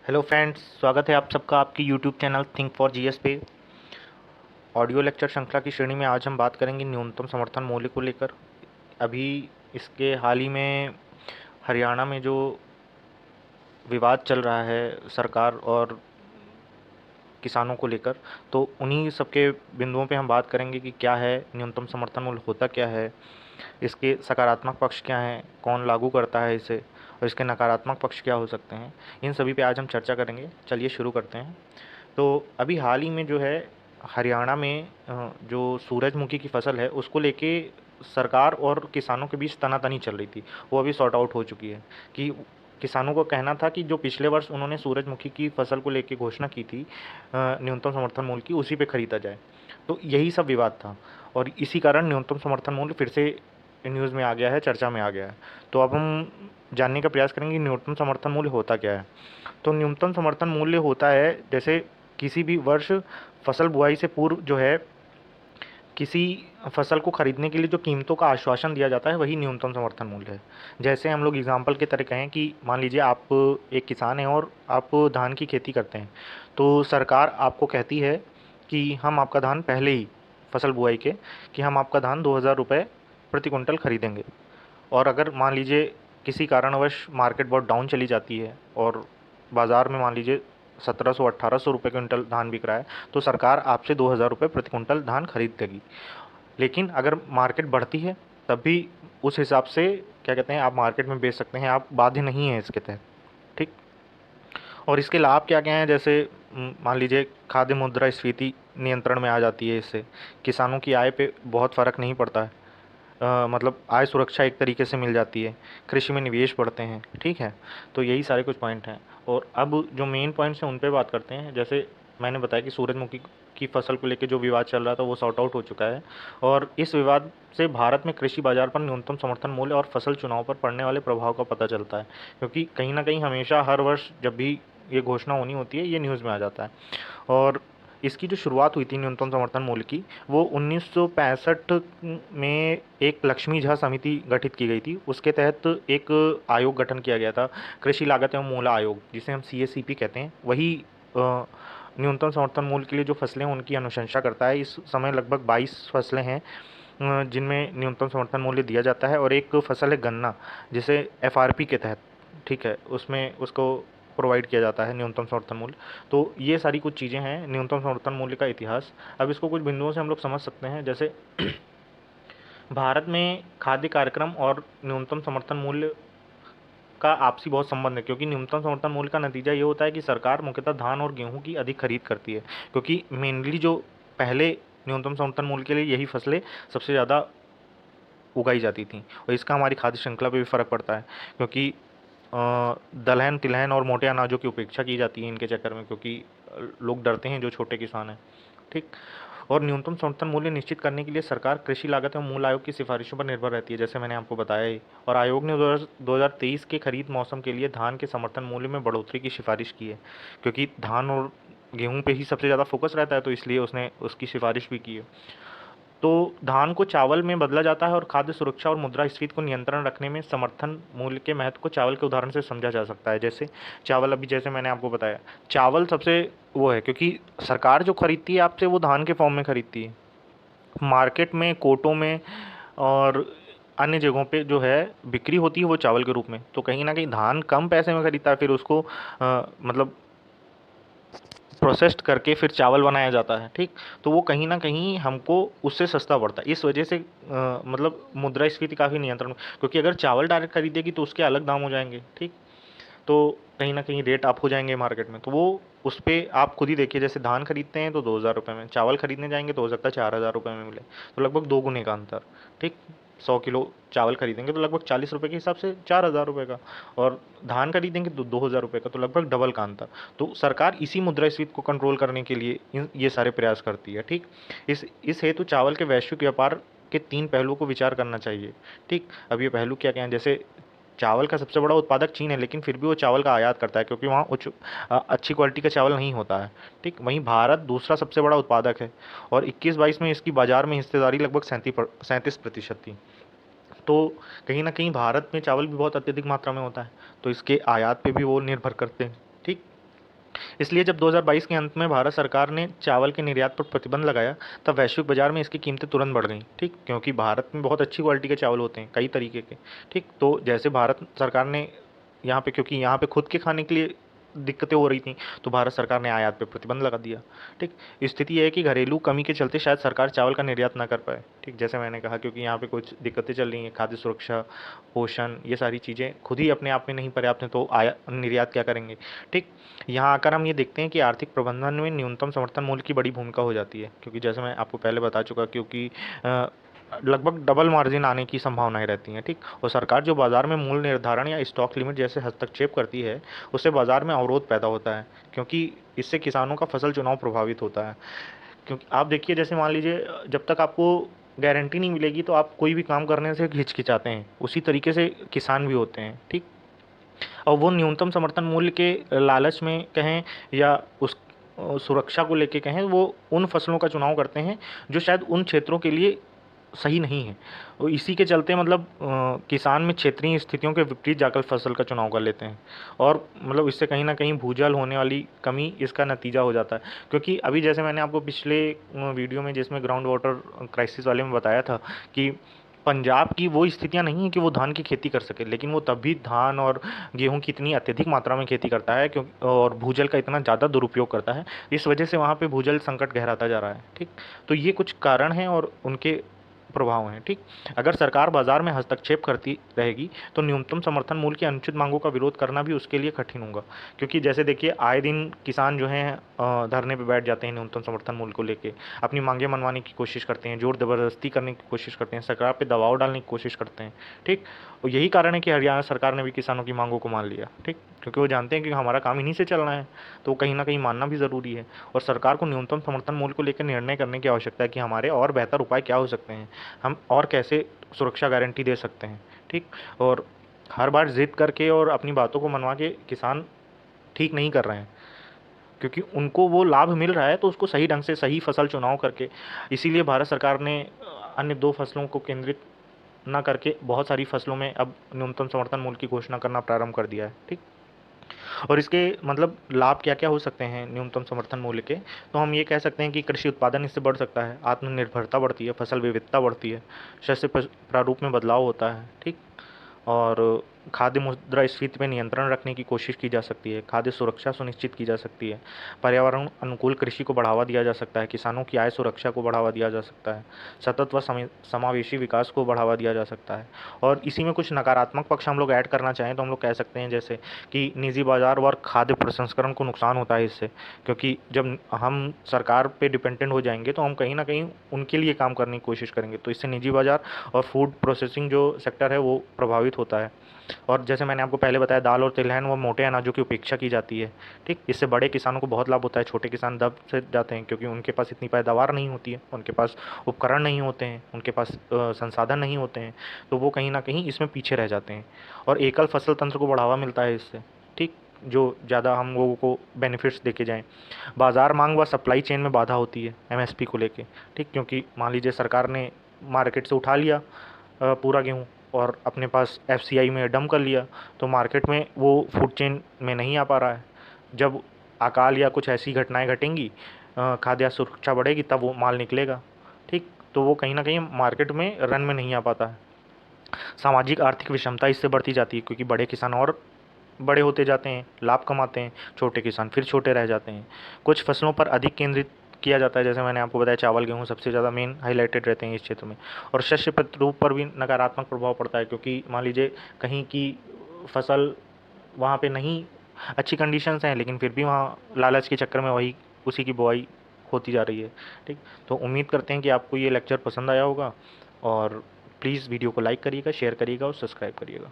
Hello friends, स्वागत है आप सबका आपकी YouTube channel think for GS पे। ऑडियो लेक्चर श्रृंखला की श्रेणी में आज हम बात करेंगे न्यूनतम समर्थन मूल्य को लेकर। अभी इसके हाल ही में हरियाणा में जो विवाद चल रहा है सरकार और किसानों को लेकर, तो उन्हीं सबके बिंदुओं पे हम बात करेंगे कि क्या है न्यूनतम समर्थन मूल्य, होता क्या है, इसके सकारात्मक पक्ष क्या हैं, कौन लागू करता है इसे, और इसके नकारात्मक पक्ष क्या हो सकते हैं। इन सभी पे आज हम चर्चा करेंगे। चलिए शुरू करते हैं। तो अभी हाल ही में जो है हरियाणा में जो सूरजमुखी की फसल है उसको लेके सरकार और किसानों के बीच तनातनी चल रही थी। वो अभी सॉर्ट आउट हो चुकी है कि किसानों को कहना था कि जो पिछले वर्ष उन्होंने सूरजमुखी की फसल को लेके घोषणा की थी न्यूनतम समर्थन मूल्य की, उसी पे खरीदा जाए। तो यही सब विवाद था और इसी कारण न्यूनतम समर्थन मूल्य फिर से न्यूज़ में आ गया है, चर्चा में आ गया है। तो अब हम जानने का प्रयास करेंगे न्यूनतम समर्थन मूल्य होता क्या है। तो न्यूनतम समर्थन मूल्य होता है जैसे किसी भी वर्ष फसल बुआई से पूर्व जो है किसी फसल को खरीदने के लिए जो कीमतों का आश्वासन दिया जाता है वही न्यूनतम समर्थन मूल्य है। जैसे हम लोग एग्जांपल के तरह कहें कि मान लीजिए आप एक किसान हैं और आप धान की खेती करते हैं, तो सरकार आपको कहती है कि हम आपका धान पहले ही फसल बुआई के कि हम आपका धान 2,000 रुपये प्रति कुंटल खरीदेंगे। और अगर मान लीजिए किसी कारणवश मार्केट बहुत डाउन चली जाती है और बाज़ार में मान लीजिए 1,700-1,800 रुपये क्विंटल धान बिक रहा है, तो सरकार आपसे 2,000 रुपये प्रति कुंटल धान खरीदेगी। लेकिन अगर मार्केट बढ़ती है तब भी उस हिसाब से क्या कहते हैं आप मार्केट में बेच सकते हैं, आप बाध्य नहीं हैं इसके तहत। ठीक। और इसके लाभ क्या क्या हैं, जैसे मान लीजिए खाद्य मुद्रास्फीति नियंत्रण में आ जाती है। इससे किसानों की आय पे बहुत फ़र्क नहीं पड़ता है। मतलब आय सुरक्षा एक तरीके से मिल जाती है, कृषि में निवेश बढ़ते हैं। ठीक है। तो यही सारे कुछ पॉइंट हैं। और अब जो मेन पॉइंट्स हैं उन पे बात करते हैं। जैसे मैंने बताया कि सूरजमुखी की फसल को लेकर जो विवाद चल रहा था वो सॉर्ट आउट हो चुका है। और इस विवाद से भारत में कृषि बाजार पर न्यूनतम समर्थन मूल्य और फसल चुनाव पर पड़ने वाले प्रभाव का पता चलता है, क्योंकि कहीं ना कहीं हमेशा हर वर्ष जब भी ये घोषणा होनी होती है ये न्यूज़ में आ जाता है। और इसकी जो शुरुआत हुई थी न्यूनतम समर्थन मूल्य की, वो 1965 में एक लक्ष्मी झा समिति गठित की गई थी। उसके तहत एक आयोग गठन किया गया था, कृषि लागत एवं मूल्य आयोग, जिसे हम CACP कहते हैं। वही न्यूनतम समर्थन मूल्य के लिए जो फसलें हैं उनकी अनुशंसा करता है। इस समय लगभग 22 फसलें हैं जिनमें न्यूनतम समर्थन मूल्य दिया जाता है। और एक फसल है गन्ना, जिसे FRP के तहत, ठीक है, उसमें उसको प्रोवाइड किया जाता है न्यूनतम समर्थन मूल्य। तो ये सारी कुछ चीज़ें हैं न्यूनतम समर्थन मूल्य का इतिहास। अब इसको कुछ बिंदुओं से हम लोग समझ सकते हैं। जैसे भारत में खाद्य कार्यक्रम और न्यूनतम समर्थन मूल्य का आपसी बहुत संबंध है, क्योंकि न्यूनतम समर्थन मूल्य का नतीजा ये होता है कि सरकार मुख्यतः धान और गेहूं की अधिक खरीद करती है, क्योंकि मेनली जो पहले न्यूनतम समर्थन मूल्य के लिए यही फसलें सबसे ज़्यादा उगाई जाती थी। और इसका हमारी खाद्य श्रृंखला पे भी फ़र्क पड़ता है, क्योंकि दलहन तिलहन और मोटे अनाजों की उपेक्षा की जाती है इनके चक्कर में, क्योंकि लोग डरते हैं जो छोटे किसान हैं। ठीक। और न्यूनतम समर्थन मूल्य निश्चित करने के लिए सरकार कृषि लागत एवं मूल्य आयोग की सिफारिशों पर निर्भर रहती है, जैसे मैंने आपको बताया ही। और आयोग ने 2023 के खरीद मौसम के लिए धान के समर्थन मूल्य में बढ़ोतरी की सिफारिश की है, क्योंकि धान और गेहूं पे ही सबसे ज़्यादा फोकस रहता है, तो इसलिए उसने उसकी सिफारिश भी की है। तो धान को चावल में बदला जाता है और खाद्य सुरक्षा और मुद्रास्फीति को नियंत्रण रखने में समर्थन मूल्य के महत्व को चावल के उदाहरण से समझा जा सकता है। जैसे चावल, अभी जैसे मैंने आपको बताया, चावल सबसे वो है, क्योंकि सरकार जो खरीदती है आपसे वो धान के फॉर्म में खरीदती है। मार्केट में, कोटों में और अन्य जगहों पे जो है बिक्री होती है वो चावल के रूप में। तो कहीं ना कहीं धान कम पैसे में खरीदता है, फिर उसको मतलब प्रोसेस्ड करके फिर चावल बनाया जाता है। ठीक। तो वो कहीं ना कहीं हमको उससे सस्ता पड़ता है। इस वजह से मतलब मुद्रास्फीति काफ़ी नियंत्रण में, क्योंकि अगर चावल डायरेक्ट खरीदेगी तो उसके अलग दाम हो जाएंगे। ठीक। तो कहीं ना कहीं रेट अप हो जाएंगे मार्केट में। तो वो उस पर आप खुद ही देखिए, जैसे धान खरीदते हैं तो 2,000 रुपये में, चावल खरीदने जाएंगे तो हो सकता है 4,000 रुपये में मिले। तो लगभग दो गुने का अंतर। ठीक। 100 किलो चावल खरीदेंगे तो लगभग 40 रुपये के हिसाब से 4,000 रुपये का, और धान खरीदेंगे तो 2,000 रुपये का, तो लगभग डबल का अंतर। तो सरकार इसी मुद्रास्फीति को कंट्रोल करने के लिए ये सारे प्रयास करती है। ठीक। इस हेतु चावल के वैश्विक व्यापार के 3 पहलुओं को विचार करना चाहिए। ठीक। अब ये पहलू क्या क्या हैं, जैसे चावल का सबसे बड़ा उत्पादक चीन है, लेकिन फिर भी वो चावल का आयात करता है, क्योंकि वहाँ अच्छी क्वालिटी का चावल नहीं होता है। ठीक। वहीं भारत दूसरा सबसे बड़ा उत्पादक है और 21-22 में इसकी बाजार में हिस्सेदारी लगभग 37% थी। तो कहीं ना कहीं भारत में चावल भी बहुत अत्यधिक मात्रा में होता है, तो इसके आयात पे भी वो निर्भर करते हैं। ठीक। इसलिए जब 2022 के अंत में भारत सरकार ने चावल के निर्यात पर प्रतिबंध लगाया, तब वैश्विक बाजार में इसकी कीमतें तुरंत बढ़ गईं, ठीक, क्योंकि भारत में बहुत अच्छी क्वालिटी के चावल होते हैं कई तरीके के, ठीक। तो जैसे भारत सरकार ने यहाँ पे, क्योंकि यहाँ पे खुद के खाने के लिए दिक्कतें हो रही थी, तो भारत सरकार ने आयात पे प्रतिबंध लगा दिया, ठीक। स्थिति यह है कि घरेलू कमी के चलते शायद सरकार चावल का निर्यात ना कर पाए, ठीक, जैसे मैंने कहा, क्योंकि यहाँ पे कुछ दिक्कतें चल रही हैं, खाद्य सुरक्षा, पोषण, ये सारी चीज़ें खुद ही अपने आप में नहीं पर्याप्त हैं, तो निर्यात क्या करेंगे, ठीक। यहाँ आकर हम ये देखते हैं कि आर्थिक प्रबंधन में न्यूनतम समर्थन मूल्य की बड़ी भूमिका हो जाती है, क्योंकि जैसे मैं आपको पहले बता चुका, क्योंकि लगभग डबल मार्जिन आने की संभावनाएं रहती हैं, ठीक। और सरकार जो बाजार में मूल्य निर्धारण या स्टॉक लिमिट जैसे हस्तक्षेप करती है, उससे बाजार में अवरोध पैदा होता है, क्योंकि इससे किसानों का फसल चुनाव प्रभावित होता है। क्योंकि आप देखिए, जैसे मान लीजिए, जब तक आपको गारंटी नहीं मिलेगी तो आप कोई भी काम करने से हिचकिचाते हैं, उसी तरीके से किसान भी होते हैं, ठीक। और वो न्यूनतम समर्थन मूल्य के लालच में कहें या उस सुरक्षा को लेके कहें, वो उन फसलों का चुनाव करते हैं जो शायद उन क्षेत्रों के लिए सही नहीं है। और इसी के चलते मतलब किसान में क्षेत्रीय स्थितियों के विपरीत जाकर फसल का चुनाव कर लेते हैं, और मतलब इससे कहीं न कहीं भूजल होने वाली कमी इसका नतीजा हो जाता है। क्योंकि अभी जैसे मैंने आपको पिछले वीडियो में, जिसमें ग्राउंड वाटर क्राइसिस वाले में बताया था कि पंजाब की वो स्थितियाँ नहीं हैं कि वो धान की खेती कर सके, लेकिन वो तब भी धान और गेहूँ की इतनी अत्यधिक मात्रा में खेती करता है, क्योंकि और भूजल का इतना ज़्यादा दुरुपयोग करता है, इस वजह से वहाँ पे भूजल संकट गहराता जा रहा है, ठीक। तो ये कुछ कारण हैं और उनके प्रभाव हैं, ठीक। अगर सरकार बाजार में हस्तक्षेप करती रहेगी, तो न्यूनतम समर्थन मूल्य की अनुचित मांगों का विरोध करना भी उसके लिए कठिन होगा, क्योंकि जैसे देखिए, आए दिन किसान जो हैं धरने पे बैठ जाते हैं, न्यूनतम समर्थन मूल्य को लेके अपनी मांगें मनवाने की कोशिश करते हैं, जोर ज़बरदस्ती करने की कोशिश करते हैं, सरकार पे दबाव डालने की कोशिश करते हैं, ठीक। और यही कारण है कि हरियाणा सरकार ने भी किसानों की मांगों को मान लिया, ठीक, क्योंकि वो जानते हैं कि हमारा काम इन्हीं से चलना है, तो कहीं ना कहीं मानना भी ज़रूरी है। और सरकार को न्यूनतम समर्थन मूल्य को लेकर निर्णय करने की आवश्यकता है कि हमारे और बेहतर उपाय क्या हो सकते हैं, हम और कैसे सुरक्षा गारंटी दे सकते हैं, ठीक। और हर बार ज़िद करके और अपनी बातों को मनवा के किसान ठीक नहीं कर रहे हैं, क्योंकि उनको वो लाभ मिल रहा है, तो उसको सही ढंग से सही फसल चुनाव करके, इसीलिए भारत सरकार ने अन्य 2 फसलों को केंद्रित ना करके बहुत सारी फसलों में अब न्यूनतम समर्थन मूल्य की घोषणा करना प्रारंभ कर दिया है, ठीक। और इसके मतलब लाभ क्या-क्या हो सकते हैं न्यूनतम समर्थन मूल्य के? तो हम ये कह सकते हैं कि कृषि उत्पादन इससे बढ़ सकता है, आत्मनिर्भरता बढ़ती है, फसल विविधता बढ़ती है, शस्य प्रारूप में बदलाव होता है, ठीक? और खाद्य मुद्रास्फीति पे नियंत्रण रखने की कोशिश की जा सकती है, खाद्य सुरक्षा सुनिश्चित की जा सकती है, पर्यावरण अनुकूल कृषि को बढ़ावा दिया जा सकता है, किसानों की आय सुरक्षा को बढ़ावा दिया जा सकता है, सतत व समावेशी विकास को बढ़ावा दिया जा सकता है। और इसी में कुछ नकारात्मक पक्ष हम लोग ऐड करना चाहें तो हम लोग कह सकते हैं, जैसे कि निजी बाजार और खाद्य प्रसंस्करण को नुकसान होता है इससे, क्योंकि जब हम सरकार पे डिपेंडेंट हो जाएंगे तो हम कहीं ना कहीं उनके लिए काम करने की कोशिश करेंगे, तो इससे निजी बाजार और फूड प्रोसेसिंग जो सेक्टर है वो प्रभावित होता है। और जैसे मैंने आपको पहले बताया, दाल और तिलहन व मोटे अनाजों की उपेक्षा की जाती है, ठीक। इससे बड़े किसानों को बहुत लाभ होता है, छोटे किसान दब से जाते हैं, क्योंकि उनके पास इतनी पैदावार नहीं होती है, उनके पास उपकरण नहीं होते हैं, उनके पास संसाधन नहीं होते हैं, तो वो कहीं ना कहीं इसमें पीछे रह जाते हैं। और एकल फसल तंत्र को बढ़ावा मिलता है इससे, ठीक, जो ज़्यादा हम लोगों को बेनिफिट्स देके जाएँ। बाज़ार मांग व सप्लाई चेन में बाधा होती है एमएसपी को लेके, ठीक, क्योंकि मान लीजिए सरकार ने मार्केट से उठा लिया पूरा गेहूँ और अपने पास एफसीआई में डंप कर लिया, तो मार्केट में वो फूड चेन में नहीं आ पा रहा है। जब अकाल या कुछ ऐसी घटनाएं घटेंगी, खाद्य सुरक्षा बढ़ेगी, तब वो माल निकलेगा, ठीक। तो वो कहीं ना कहीं मार्केट में रन में नहीं आ पाता है। सामाजिक आर्थिक विषमता इससे बढ़ती जाती है, क्योंकि बड़े किसान और बड़े होते जाते हैं, लाभ कमाते हैं, छोटे किसान फिर छोटे रह जाते हैं। कुछ फसलों पर अधिक केंद्रित किया जाता है, जैसे मैंने आपको बताया, चावल गेहूँ सबसे ज़्यादा मेन हाईलाइटेड रहते हैं इस क्षेत्र में। और शस्य प्रतिरूप पर भी नकारात्मक प्रभाव पड़ता है, क्योंकि मान लीजिए कहीं की फसल वहाँ पे नहीं अच्छी कंडीशंस हैं, लेकिन फिर भी वहाँ लालच के चक्कर में वही उसी की बुआई होती जा रही है, ठीक। तो उम्मीद करते हैं कि आपको ये लेक्चर पसंद आया होगा, और प्लीज़ वीडियो को लाइक करिएगा, शेयर करिएगा और सब्सक्राइब करिएगा।